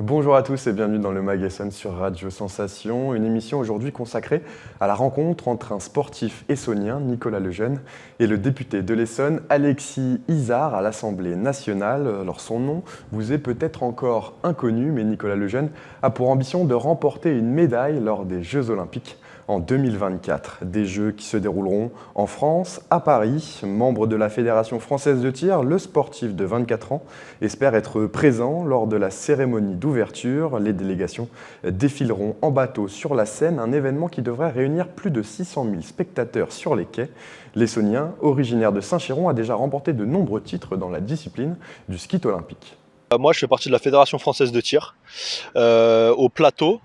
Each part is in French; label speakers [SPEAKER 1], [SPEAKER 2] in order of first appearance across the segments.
[SPEAKER 1] Bonjour à tous et bienvenue dans le Mag Essonne sur Radio Sensation, une émission aujourd'hui consacrée à la rencontre entre un sportif essonnien, Nicolas Lejeune, et le député de l'Essonne, Alexis Izard, à l'Assemblée nationale. Alors son nom vous est peut-être encore inconnu, mais Nicolas Lejeune a pour ambition de remporter une médaille lors des Jeux Olympiques en 2024. Des Jeux qui se dérouleront en France, à Paris. Membre de la Fédération française de tir, le sportif de 24 ans espère être présent lors de la cérémonie d'ouverture. Les délégations défileront en bateau sur la Seine, un événement qui devrait réunir plus de 600 000 spectateurs sur les quais. L'Essonnien, originaire de Saint-Chéron, a déjà remporté de nombreux titres dans la discipline du ski olympique.
[SPEAKER 2] Moi, je fais partie de la Fédération française de tir au plateau,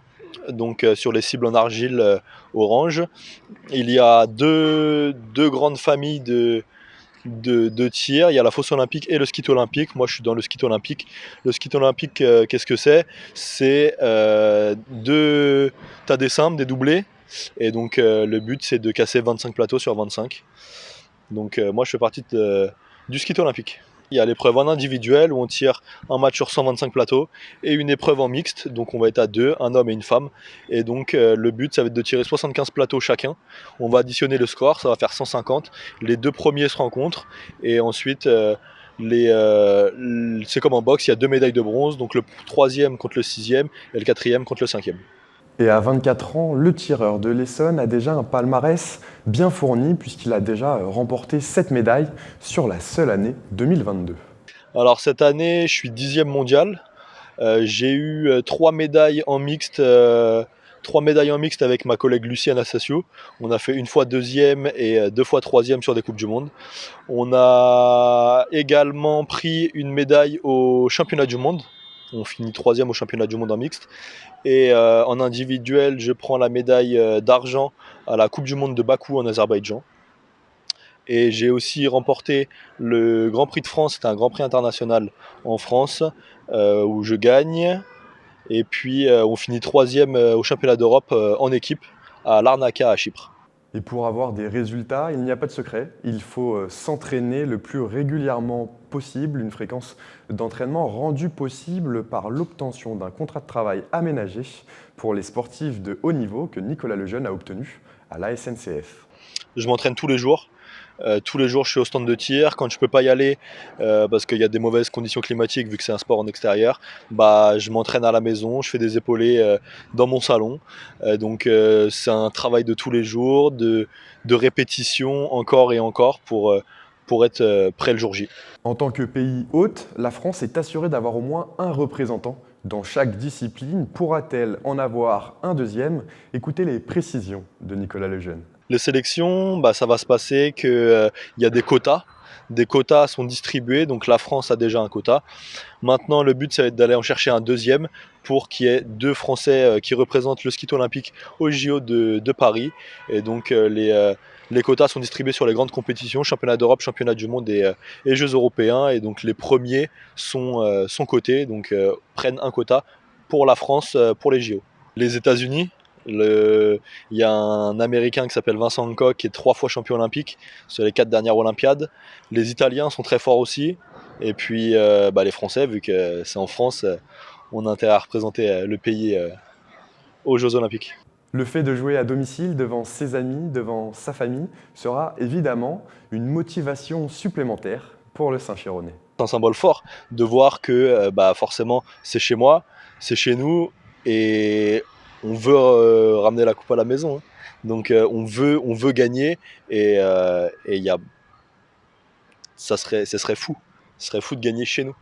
[SPEAKER 2] donc sur les cibles en argile orange. Il y a deux grandes familles de tir. Il y a la fosse olympique et le ski olympique. Moi, je suis dans le ski olympique. Le ski olympique, qu'est-ce que c'est? C'est t'as des simples, des doublés. Et donc, le but, c'est de casser 25 plateaux sur 25. Donc, moi, je fais partie du ski olympique. Il y a l'épreuve en individuel où on tire un match sur 125 plateaux et une épreuve en mixte, donc on va être à deux, un homme et une femme. Et donc le but, ça va être de tirer 75 plateaux chacun. On va additionner le score, ça va faire 150. Les deux premiers se rencontrent et ensuite c'est comme en boxe, il y a deux médailles de bronze, donc le troisième contre le sixième et le quatrième contre le cinquième.
[SPEAKER 1] Et à 24 ans, le tireur de l'Essonne a déjà un palmarès bien fourni puisqu'il a déjà remporté 7 médailles sur la seule année 2022.
[SPEAKER 2] Alors cette année, je suis 10e mondial. J'ai eu 3 médailles en mixte. 3 médailles en mixte avec ma collègue Lucie Anastasio. On a fait une fois deuxième et 2 fois troisième sur des Coupes du Monde. On a également pris une médaille au championnat du monde. On finit troisième au championnat du monde en mixte. Et en individuel, je prends la médaille d'argent à la Coupe du monde de Bakou en Azerbaïdjan. Et j'ai aussi remporté le Grand Prix de France, c'était un Grand Prix international en France, où je gagne. Et puis on finit troisième au championnat d'Europe en équipe à Larnaca à Chypre.
[SPEAKER 1] Et pour avoir des résultats, il n'y a pas de secret. Il faut s'entraîner le plus régulièrement possible, une fréquence d'entraînement rendue possible par l'obtention d'un contrat de travail aménagé pour les sportifs de haut niveau que Nicolas Lejeune a obtenu à la SNCF.
[SPEAKER 2] Je m'entraîne tous les jours. Tous les jours, je suis au stand de tir. Quand je peux pas y aller, parce qu'il y a des mauvaises conditions climatiques, vu que c'est un sport en extérieur, je m'entraîne à la maison, je fais des épaulés dans mon salon. Donc c'est un travail de tous les jours, de répétition, encore et encore, pour être prêt le jour J.
[SPEAKER 1] En tant que pays hôte, la France est assurée d'avoir au moins un représentant dans chaque discipline. Pourra-t-elle en avoir un deuxième? Écoutez les précisions de Nicolas Lejeune.
[SPEAKER 2] Les sélections, ça va se passer qu'il y a des quotas. Des quotas sont distribués, donc la France a déjà un quota. Maintenant, le but, ça va être d'aller en chercher un deuxième pour qu'il y ait 2 Français qui représentent le ski olympique au JO de Paris. Et donc, les quotas sont distribués sur les grandes compétitions, championnat d'Europe, championnat du monde et Jeux européens. Et donc, les premiers sont cotés, donc prennent un quota pour la France pour les JO. Les États-Unis, il y a un Américain qui s'appelle Vincent Hancock qui est 3 fois champion olympique sur les 4 dernières Olympiades. Les Italiens sont très forts aussi. Et puis les Français, vu que c'est en France, on a intérêt à représenter le pays aux Jeux Olympiques.
[SPEAKER 1] Le fait de jouer à domicile devant ses amis, devant sa famille, sera évidemment une motivation supplémentaire pour le Saint-Chéronais.
[SPEAKER 2] C'est un symbole fort de voir que forcément c'est chez moi, c'est chez nous et on veut ramener la coupe à la maison. Donc on veut gagner et ce serait fou. Ce serait fou de gagner chez nous.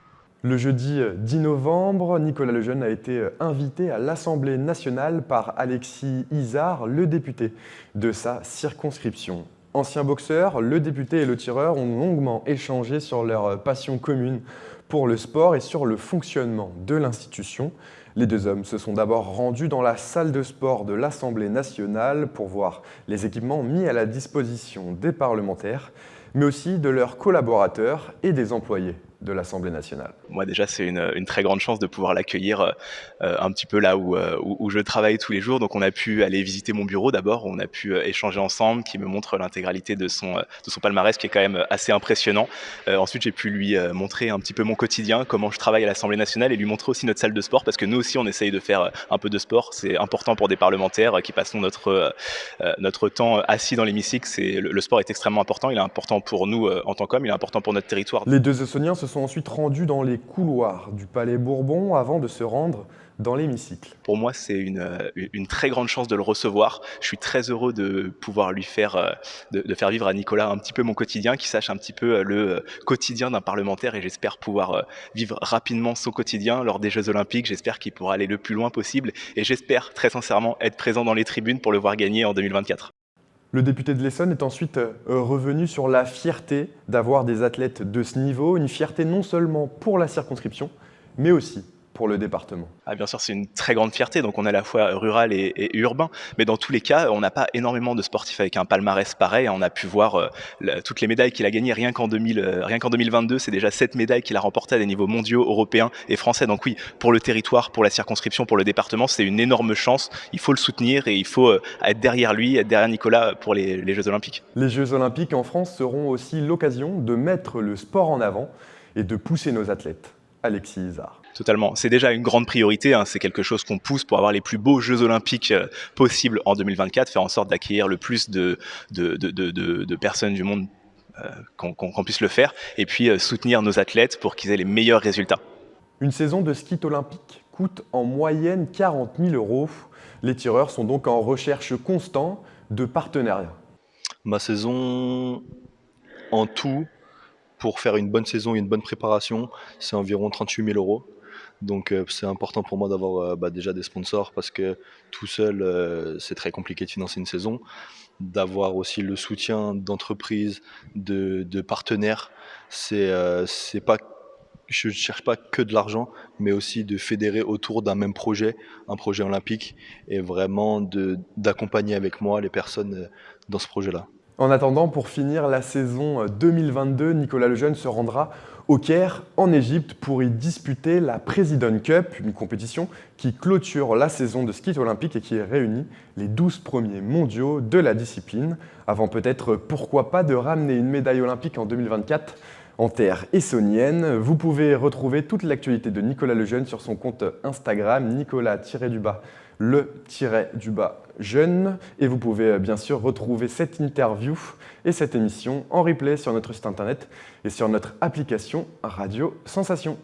[SPEAKER 1] Le jeudi 10 novembre, Nicolas Lejeune a été invité à l'Assemblée nationale par Alexis Izard, le député de sa circonscription. Ancien boxeur, le député et le tireur ont longuement échangé sur leur passion commune pour le sport et sur le fonctionnement de l'institution. Les deux hommes se sont d'abord rendus dans la salle de sport de l'Assemblée nationale pour voir les équipements mis à la disposition des parlementaires, mais aussi de leurs collaborateurs et des employés. de l'Assemblée nationale.
[SPEAKER 3] Moi déjà, c'est une très grande chance de pouvoir l'accueillir un petit peu là où je travaille tous les jours. Donc on a pu aller visiter mon bureau d'abord, on a pu échanger ensemble, qui me montre l'intégralité de son palmarès qui est quand même assez impressionnant. Ensuite, j'ai pu lui montrer un petit peu mon quotidien, comment je travaille à l'Assemblée nationale et lui montrer aussi notre salle de sport parce que nous aussi on essaye de faire un peu de sport. C'est important pour des parlementaires qui passons notre temps assis dans l'hémicycle. Le sport est extrêmement important, il est important pour nous en tant qu'hommes, il est important pour notre territoire.
[SPEAKER 1] Les deux Essonniens se sont ensuite rendus dans les couloirs du Palais Bourbon avant de se rendre dans l'hémicycle.
[SPEAKER 3] Pour moi, c'est une très grande chance de le recevoir. Je suis très heureux de pouvoir lui faire, de faire vivre à Nicolas un petit peu mon quotidien, qu'il sache un petit peu le quotidien d'un parlementaire et j'espère pouvoir vivre rapidement son quotidien lors des Jeux Olympiques. J'espère qu'il pourra aller le plus loin possible et j'espère très sincèrement être présent dans les tribunes pour le voir gagner en 2024.
[SPEAKER 1] Le député de l'Essonne est ensuite revenu sur la fierté d'avoir des athlètes de ce niveau, une fierté non seulement pour la circonscription, mais aussi pour le département.
[SPEAKER 3] Ah, bien sûr, c'est une très grande fierté, donc on est à la fois rural et urbain, mais dans tous les cas, on n'a pas énormément de sportifs avec un palmarès pareil. On a pu voir toutes les médailles qu'il a gagnées rien qu'en 2022, c'est déjà 7 médailles qu'il a remportées à des niveaux mondiaux, européens et français. Donc oui, pour le territoire, pour la circonscription, pour le département, c'est une énorme chance. Il faut le soutenir et il faut être derrière lui, être derrière Nicolas pour les Jeux Olympiques.
[SPEAKER 1] Les Jeux Olympiques en France seront aussi l'occasion de mettre le sport en avant et de pousser nos athlètes. Alexis Isard.
[SPEAKER 3] Totalement. C'est déjà une grande priorité. C'est quelque chose qu'on pousse pour avoir les plus beaux Jeux Olympiques possibles en 2024, faire en sorte d'accueillir le plus de personnes du monde qu'on puisse le faire, et puis soutenir nos athlètes pour qu'ils aient les meilleurs résultats.
[SPEAKER 1] Une saison de ski olympique coûte en moyenne 40 000 €. Les tireurs sont donc en recherche constante de partenariats.
[SPEAKER 2] Ma saison en tout, pour faire une bonne saison et une bonne préparation, c'est environ 38 000 €. Donc c'est important pour moi d'avoir déjà des sponsors parce que tout seul, c'est très compliqué de financer une saison. D'avoir aussi le soutien d'entreprises, de partenaires, c'est pas, je ne cherche pas que de l'argent, mais aussi de fédérer autour d'un même projet, un projet olympique, et vraiment d'accompagner avec moi les personnes dans ce projet-là.
[SPEAKER 1] En attendant, pour finir la saison 2022, Nicolas Lejeune se rendra au Caire, en Égypte, pour y disputer la President Cup, une compétition qui clôture la saison de ski olympique et qui réunit les 12 premiers mondiaux de la discipline, avant peut-être, pourquoi pas, de ramener une médaille olympique en 2024 en terre essonnienne. Vous pouvez retrouver toute l'actualité de Nicolas Lejeune sur son compte Instagram, Nicolas-jeune. Et vous pouvez bien sûr retrouver cette interview et cette émission en replay sur notre site internet et sur notre application Radio Sensation.